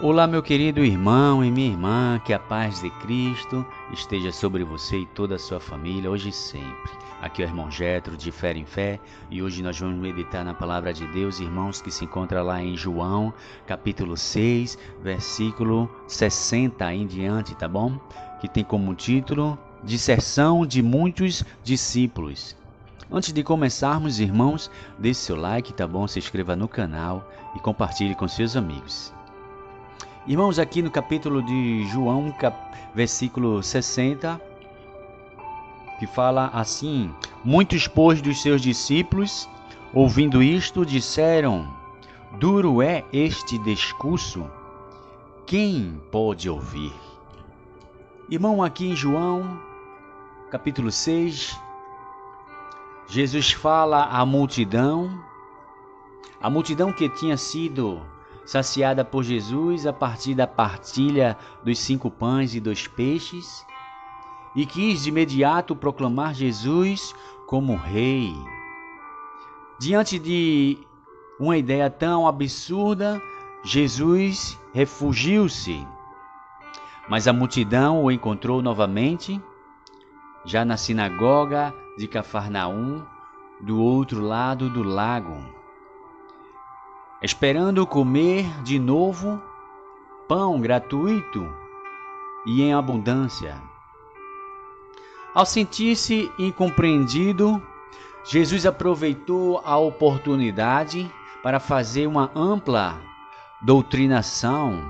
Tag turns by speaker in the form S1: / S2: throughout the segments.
S1: Olá, meu querido irmão e minha irmã, que a paz de Cristo esteja sobre você e toda a sua família, hoje e sempre. Aqui é o irmão Jetro, de Fé em Fé, e hoje nós vamos meditar na Palavra de Deus, irmãos, que se encontra lá em João, capítulo 6, versículo 60 em diante, tá bom? Que tem como título, Disserção de muitos discípulos. Antes de começarmos, irmãos, deixe seu like, tá bom? Se inscreva no canal e compartilhe com seus amigos. Irmãos, aqui no capítulo de João, versículo 60, que fala assim: Muitos, pois, dos seus discípulos, ouvindo isto, disseram: Duro é este discurso, quem pode ouvir? Irmão, aqui em João, capítulo 6, Jesus fala à multidão, a multidão que tinha sido saciada por Jesus a partir da partilha dos 5 pães e 2 peixes, e quis de imediato proclamar Jesus como rei. Diante de uma ideia tão absurda, Jesus refugiu-se, mas a multidão o encontrou novamente, já na sinagoga de Cafarnaum, do outro lado do lago, esperando comer de novo pão gratuito e em abundância. Ao sentir-se incompreendido, Jesus aproveitou a oportunidade para fazer uma ampla doutrinação,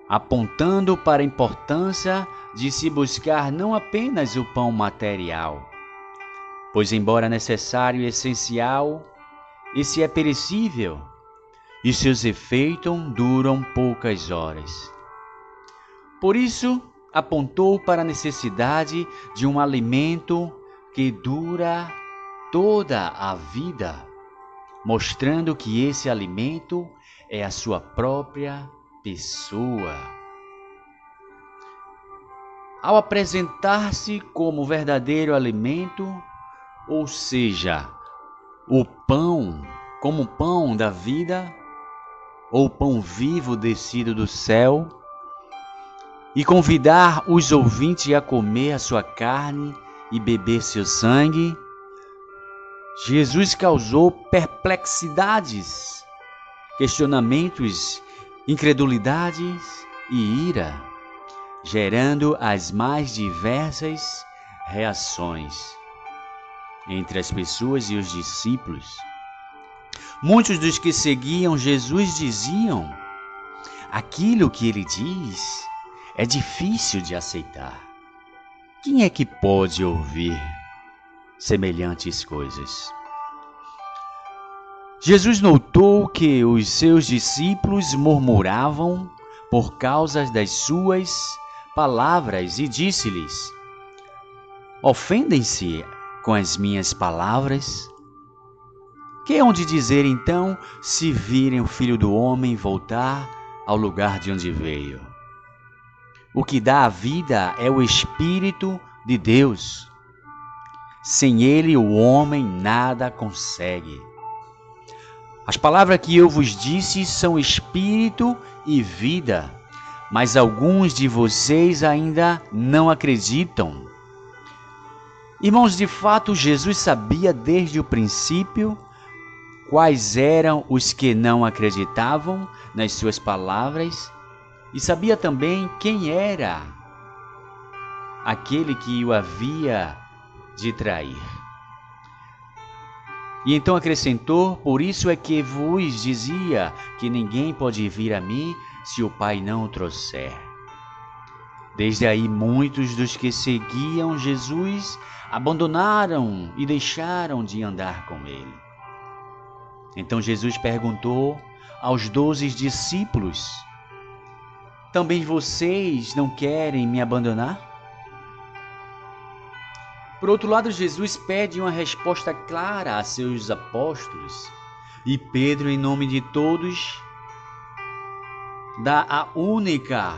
S1: apontando para a importância de se buscar não apenas o pão material, pois embora necessário e essencial, esse é perecível e seus efeitos duram poucas horas. Por isso, apontou para a necessidade de um alimento que dura toda a vida, mostrando que esse alimento é a sua própria pessoa. Ao apresentar-se como verdadeiro alimento, ou seja, o pão, como pão da vida, ou pão vivo descido do céu, e convidar os ouvintes a comer a sua carne e beber seu sangue, Jesus causou perplexidades, questionamentos, incredulidades e ira, gerando as mais diversas reações entre as pessoas e os discípulos. Muitos dos que seguiam Jesus diziam: aquilo que ele diz é difícil de aceitar. Quem é que pode ouvir semelhantes coisas? Jesus notou que os seus discípulos murmuravam por causa das suas palavras e disse-lhes: ofendem-se com as minhas palavras? Que hão de dizer então se virem o Filho do Homem voltar ao lugar de onde veio? O que dá a vida é o Espírito de Deus. Sem ele o homem nada consegue. As palavras que eu vos disse são espírito e vida, mas alguns de vocês ainda não acreditam. Irmãos, de fato, Jesus sabia desde o princípio quais eram os que não acreditavam nas suas palavras e sabia também quem era aquele que o havia de trair. E então acrescentou: por isso é que vos dizia que ninguém pode vir a mim se o Pai não o trouxer. Desde aí muitos dos que seguiam Jesus abandonaram e deixaram de andar com ele. Então Jesus perguntou aos 12 discípulos: também vocês não querem me abandonar? Por outro lado, Jesus pede uma resposta clara a seus apóstolos, e Pedro, em nome de todos, dá a única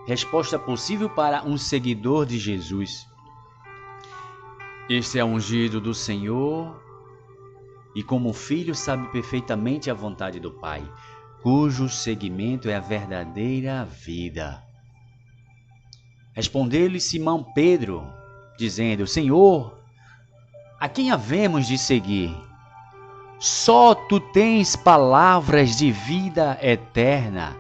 S1: resposta possível para um seguidor de Jesus. Este é o ungido do Senhor, e como filho sabe perfeitamente a vontade do Pai. cujo seguimento é a verdadeira vida. Respondeu-lhe Simão Pedro, dizendo: Senhor, a quem havemos de seguir? Só tu tens palavras de vida eterna.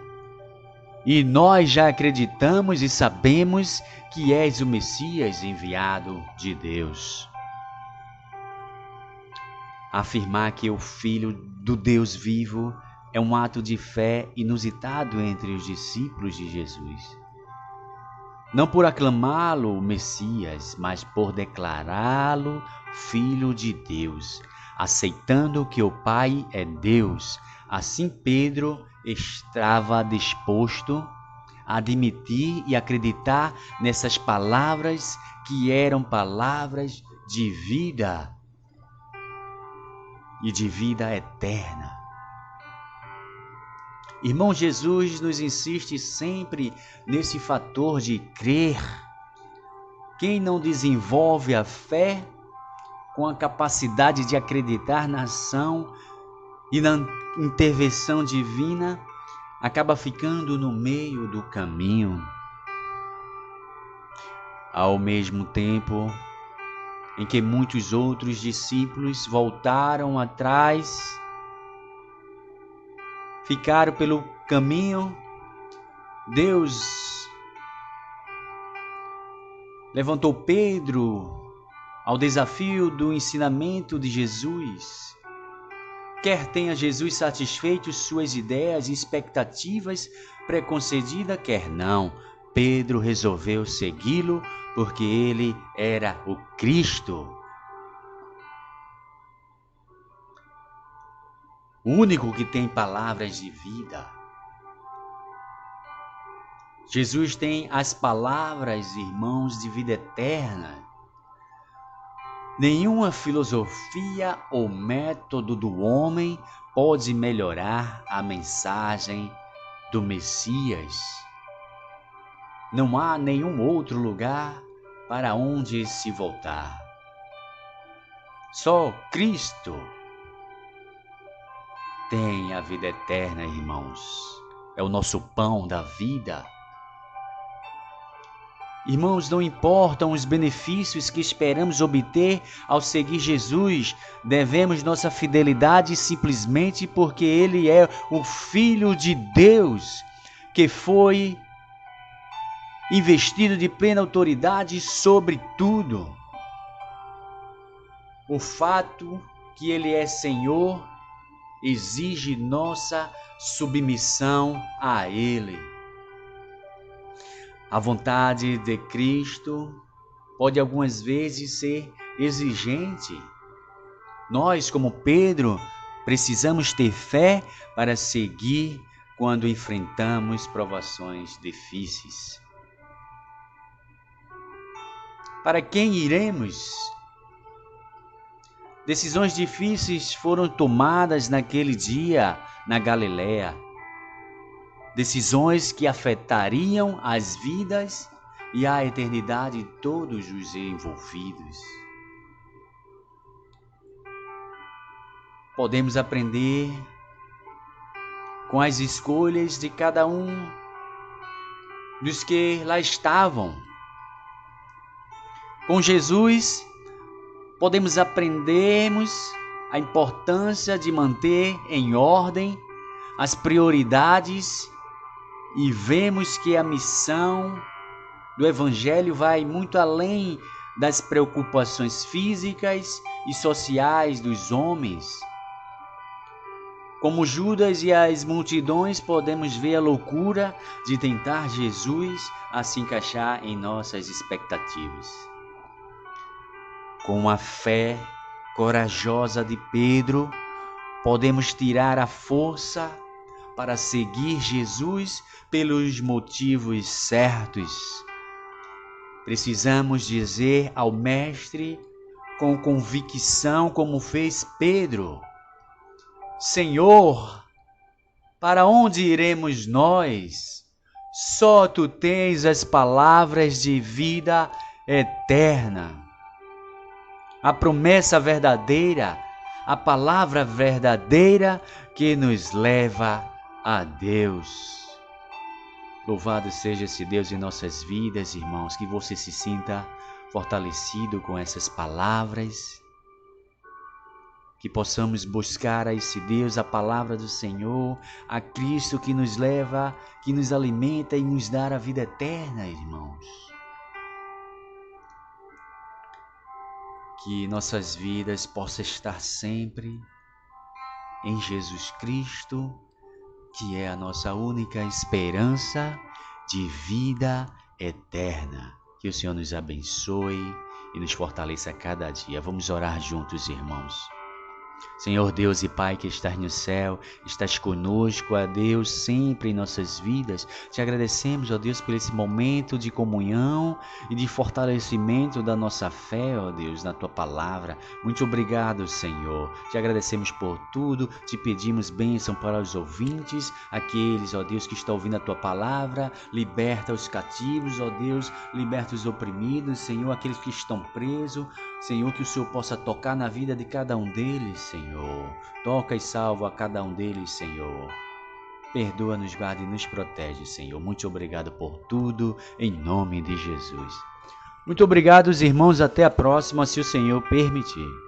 S1: E nós já acreditamos e sabemos que és o Messias enviado de Deus. Afirmar que o Filho do Deus vivo é um ato de fé inusitado entre os discípulos de Jesus. Não por aclamá-lo Messias, mas por declará-lo Filho de Deus, aceitando que o Pai é Deus. Assim Pedro estava disposto a admitir e acreditar nessas palavras que eram palavras de vida e de vida eterna. Irmão, Jesus nos insiste sempre nesse fator de crer. Quem não desenvolve a fé com a capacidade de acreditar na ação e na intervenção divina, acaba ficando no meio do caminho. Ao mesmo tempo em que muitos outros discípulos voltaram atrás, ficaram pelo caminho, Deus levantou Pedro ao desafio do ensinamento de Jesus. Quer tenha Jesus satisfeito suas ideias e expectativas preconcedidas, quer não, Pedro resolveu segui-lo porque ele era o Cristo. O único que tem palavras de vida. Jesus tem as palavras, irmãos, de vida eterna. Nenhuma filosofia ou método do homem pode melhorar a mensagem do Messias. Não há nenhum outro lugar para onde se voltar. Só Cristo tem a vida eterna, irmãos. É o nosso pão da vida. Irmãos, não importam os benefícios que esperamos obter ao seguir Jesus, devemos nossa fidelidade simplesmente porque Ele é o Filho de Deus, que foi investido de plena autoridade sobre tudo. O fato que Ele é Senhor exige nossa submissão a Ele. A vontade de Cristo pode algumas vezes ser exigente. Nós, como Pedro, precisamos ter fé para seguir quando enfrentamos provações difíceis. Para quem iremos? Decisões difíceis foram tomadas naquele dia na Galileia. Decisões que afetariam as vidas e a eternidade de todos os envolvidos. Podemos aprender com as escolhas de cada um dos que lá estavam. Com Jesus, podemos aprendermos a importância de manter em ordem as prioridades e vemos que a missão do Evangelho vai muito além das preocupações físicas e sociais dos homens. Como Judas e as multidões, podemos ver a loucura de tentar Jesus a se encaixar em nossas expectativas. Com a fé corajosa de Pedro, podemos tirar a força para seguir Jesus pelos motivos certos. Precisamos dizer ao Mestre com convicção, como fez Pedro: Senhor, para onde iremos nós? Só Tu tens as palavras de vida eterna. A promessa verdadeira, a palavra verdadeira que nos leva a Deus. Louvado seja esse Deus em nossas vidas, irmãos, que você se sinta fortalecido com essas palavras, que possamos buscar a esse Deus, a palavra do Senhor, a Cristo que nos leva, que nos alimenta e nos dá a vida eterna, irmãos. Que nossas vidas possam estar sempre em Jesus Cristo, que é a nossa única esperança de vida eterna. Que o Senhor nos abençoe e nos fortaleça a cada dia. Vamos orar juntos, irmãos. Senhor Deus e Pai que estás no céu, estás conosco, ó Deus, sempre em nossas vidas. Te agradecemos, ó Deus, por esse momento de comunhão e de fortalecimento da nossa fé, ó Deus, na Tua Palavra. Muito obrigado, Senhor. Te agradecemos por tudo, te pedimos bênção para os ouvintes, aqueles, ó Deus, que estão ouvindo a Tua Palavra. Liberta os cativos, ó Deus, liberta os oprimidos, Senhor, aqueles que estão presos. Senhor, que o Senhor possa tocar na vida de cada um deles, Senhor. Toca e salva a cada um deles, Senhor. Perdoa, nos guarda e nos protege, Senhor. Muito obrigado por tudo, em nome de Jesus. Muito obrigado, irmãos. Até a próxima, se o Senhor permitir.